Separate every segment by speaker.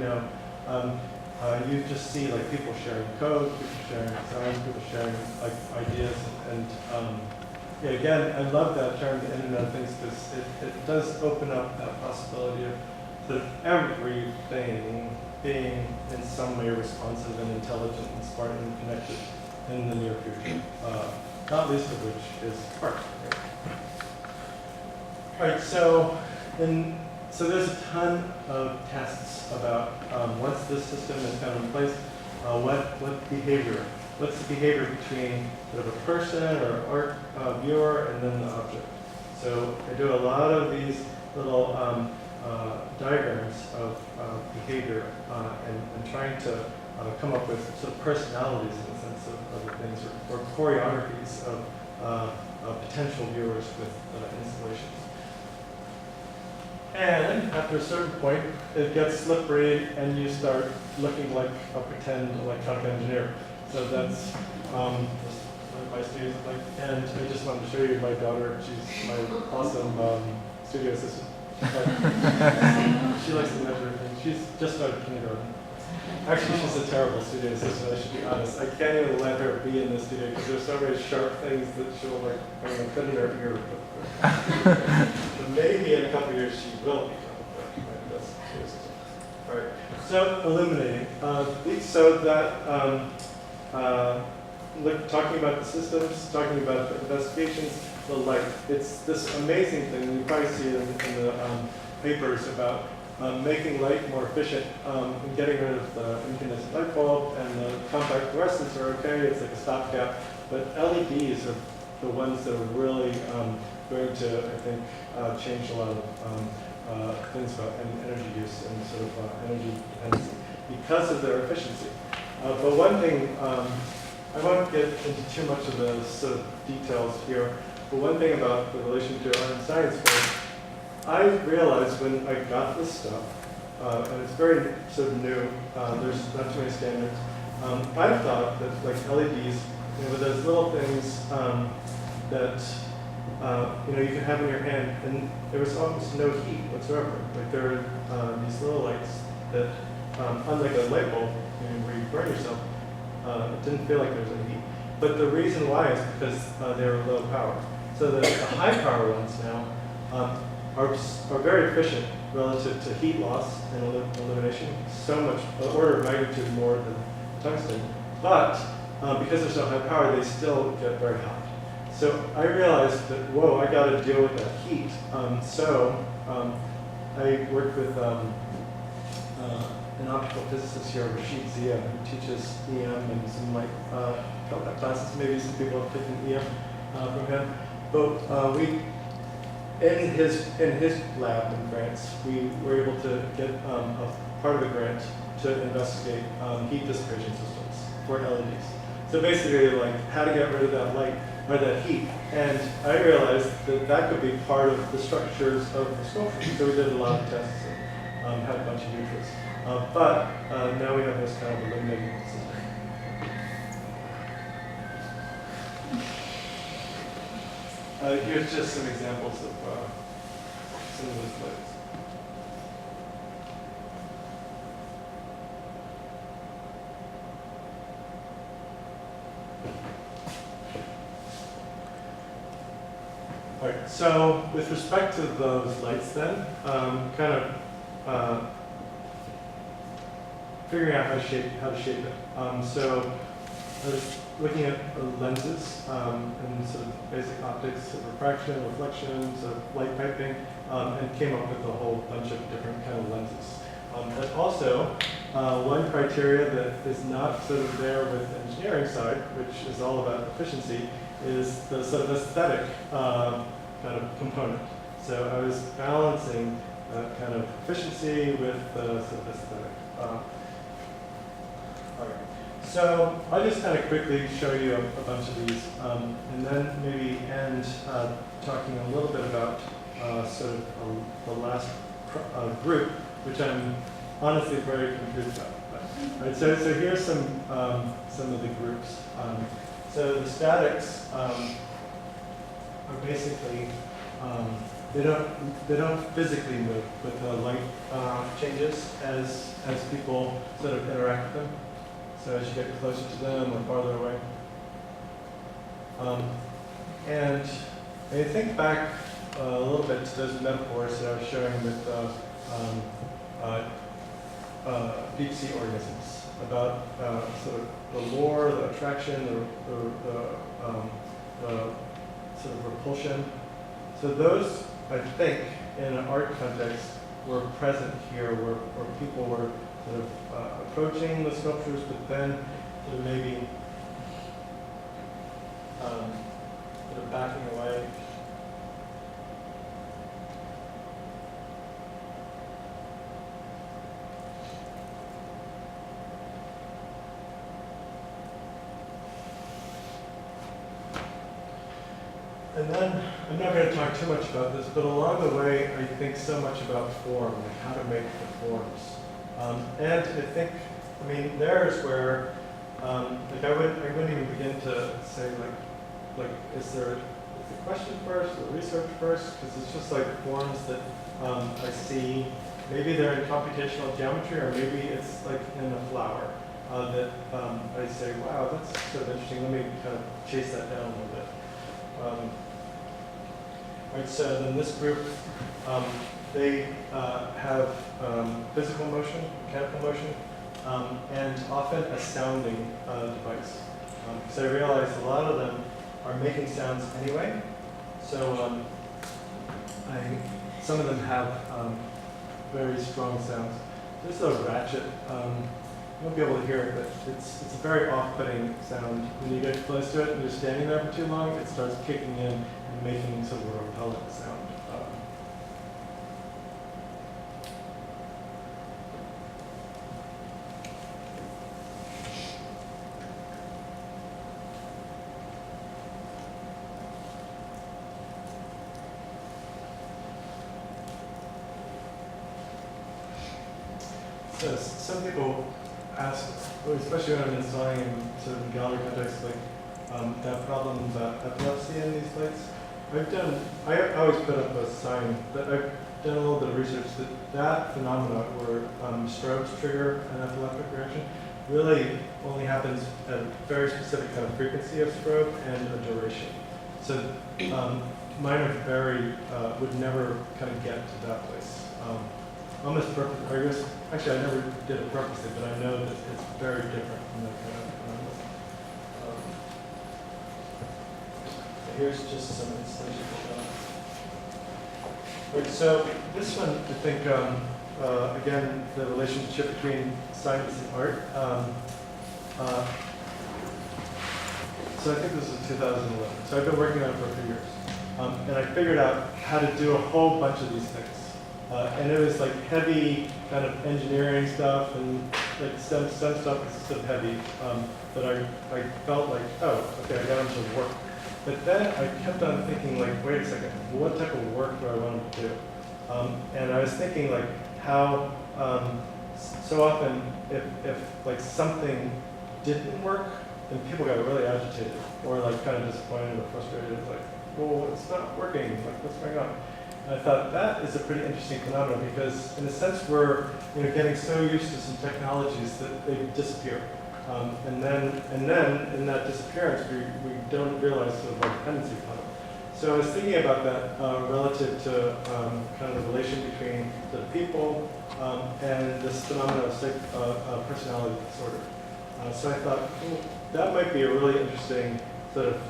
Speaker 1: now, you just see like people sharing code, people sharing design, people sharing like ideas, and yeah, again, I love that term, the Internet of Things, because it does open up that possibility of sort of everything being in some way responsive and intelligent and smart and connected in the near future. Not least of which is art. Right? All right, so there's a ton of tests about once this system is kind of in place, what behavior, what's the behavior between sort of a person or art viewer and then the object. So I do a lot of these little diagrams of behavior and trying to come up with sort of personalities in the sense of other things, or choreographies of potential viewers with installations. And after a certain point, it gets slippery, and you start looking like a pretend electronic engineer. So that's just what my students like. And I just wanted to show you my daughter. She's my awesome studio assistant. She likes to measure things. She's just started kindergarten. Actually, she's a terrible studio assistant, I should be honest. I can't even let her be in the studio because there's so many sharp things that she'll like put in her ear. But maybe in a couple of years she will become the best studio assistant. All right. So illuminating. So that talking about the systems, talking about the investigations, the light. It's this amazing thing. You probably see it in the papers about making light more efficient and getting rid of the incandescent light bulb, and the compact fluorescents are okay. It's like a stopgap. But LEDs are the ones that are really going to, I think, change a lot of things about energy use and sort of energy dependency because of their efficiency. But one thing, I won't get into too much of the sort of details here, but one thing about the relation to art and science was, I realized when I got this stuff, and it's very sort of new, there's not too many standards, I thought that like LEDs, with those little things that you can have in your hand, and there was almost no heat whatsoever. Like there are these little lights that, unlike a light bulb, where you burn yourself, it didn't feel like there was any heat. But the reason why is because they were low power. So the high power ones now are very efficient relative to heat loss and illumination, so much, an order of magnitude more than tungsten. But because they're so high power, they still get very hot. So I realized that, whoa, I got to deal with that heat. I worked with an optical physicist here, Rashid Zia, who teaches EM and some like classes. Maybe some people have taken EM from him. But in his lab in France, we were able to get a part of the grant to investigate heat dissipation systems for LEDs. So basically, like how to get rid of that light or that heat. And I realized that that could be part of the structures of the sculpture. So we did a lot of tests and had a bunch of neutrals. But now we have this kind of illuminating system. Here's just some examples of some of those lights. All right, so with respect to those lights then, kind of figuring out how to shape it. So I was looking at lenses and sort of basic optics of refraction, reflections, of light piping, and came up with a whole bunch of different kind of lenses. But also, one criteria that is not sort of there with the engineering side, which is all about efficiency, is the sort of aesthetic kind of component. So I was balancing that kind of efficiency with the sort of aesthetic. All right. So I'll just kind of quickly show you a bunch of these, and then maybe end talking a little bit about sort of the last group, which I'm honestly very confused about. But, right, so here's some of the groups. So the statics are basically they don't physically move with the light changes as people sort of interact with them. So as you get closer to them or farther away. And when you think back a little bit to those metaphors that I was showing with deep sea organisms about sort of the lure, the attraction, the sort of repulsion. So those, I think, in an art context, were present here, where people were sort of approaching the sculptures, but then sort of maybe sort of backing away. And then, I'm not going to talk too much about this, but along the way, I think so much about form, and how to make the forms. And I think, I mean, there's where, like I wouldn't even begin to say like, is the question first, or research first? Because it's just like forms that I see. Maybe they're in computational geometry, or maybe it's like in a flower that I say, wow, that's sort of interesting. Let me kind of chase that down a little bit. Right, so then this group, they have physical motion, mechanical motion, and often a sounding device. So I realized a lot of them are making sounds anyway. So some of them have very strong sounds. This is a ratchet. You won't be able to hear it, but it's a very off-putting sound. When you get close to it and you're standing there for too long, it starts kicking in and making sort of a repellent sound. So some people ask, especially when I'm installing in sort of gallery context, like that problem about epilepsy in these lights. I always put up a sign, but I've done a little bit of research that phenomena where strobes trigger an epileptic reaction really only happens at a very specific kind of frequency of strobe and a duration. So mine are very, would never kind of get to that place. Almost perfect. Actually, I never did it purposely, but I know that it's very different from that kind of phenomenon. Here's just some installation shots. Right, so this one, I think, again, the relationship between science and art. So I think this is 2011. So I've been working on it for a few years. And I figured out how to do a whole bunch of these things. And it was like heavy kind of engineering stuff and like some stuff was sort of heavy. But I felt like, oh, okay, I got them to work. But then I kept on thinking like, wait a second, what type of work do I want to do? And I was thinking like how, so often if like something didn't work, then people got really agitated or like kind of disappointed or frustrated. It's like, well, it's not working, like what's going on? And I thought that is a pretty interesting phenomenon because in a sense we're getting so used to some technologies that they disappear. And then in that disappearance, we don't realize sort of our dependency upon it. So I was thinking about that relative to kind of the relation between the people and this phenomenon of personality disorder. So I thought that might be a really interesting sort of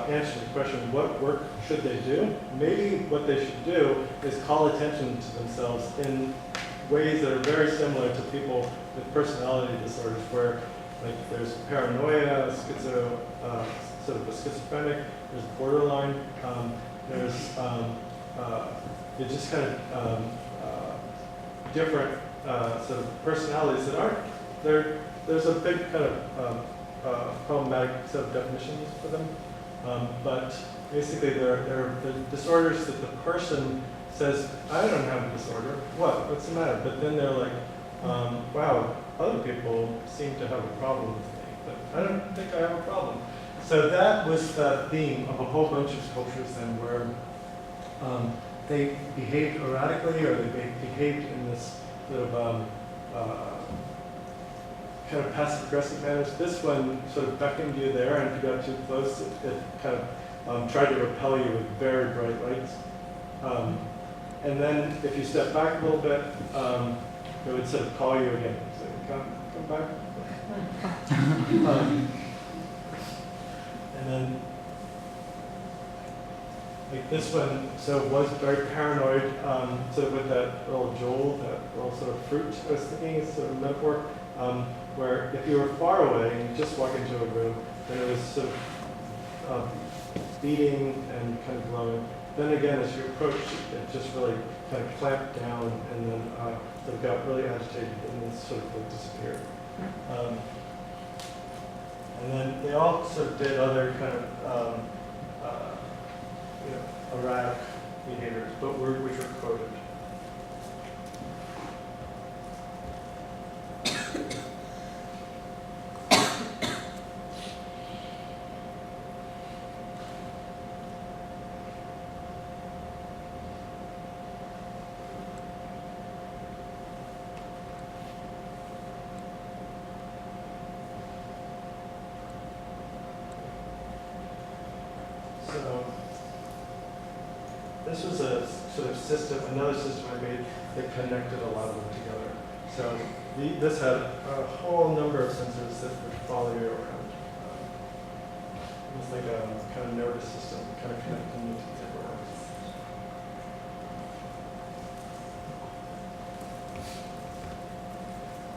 Speaker 1: answer to the question, what work should they do? Maybe what they should do is call attention to themselves in ways that are very similar to people with personality disorders, where like there's paranoia, sort of a schizophrenic, there's borderline, there's just kind of different sort of personalities that aren't, there's a big kind of problematic set of definitions for them, but basically they're disorders that the person says, I don't have a disorder, what's the matter? But then they're like, wow, other people seem to have a problem with me, but I don't think I have a problem. So that was the theme of a whole bunch of sculptures then where they behaved erratically, or they behaved in this sort of kind of passive-aggressive manner. This one sort of beckoned you there, and if you got too close, it kind of tried to repel you with very bright lights. And then if you step back a little bit, it would sort of call you again. So come back. And then, like this one, so was very paranoid, sort of with that little jewel, that little sort of fruit I was thinking is sort of a metaphor, where if you were far away and you just walk into a room, then it was sort of beating and kind of glowing. Then again, as you approached, it just really kind of clamped down, and then sort of got really agitated, and then sort of like disappeared. And then they all sort of did other kind of erratic behaviors, but which were coded. So this was a sort of system, another system I made that connected a lot of them together. So this had a whole number of sensors that would follow you around. It was like a kind of nervous system, kind of connecting you to different ones.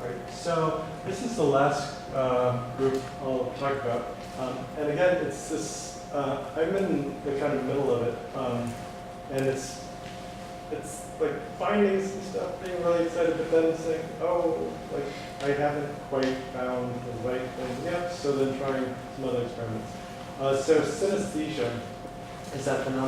Speaker 1: All right, so this is the last group I'll talk about. And again, it's this. I'm in the kind of middle of it, and it's like finding some stuff, being really excited, but then saying, oh, like I haven't quite found the right thing yet, so then trying some other experiments. So synesthesia is that phenomenon.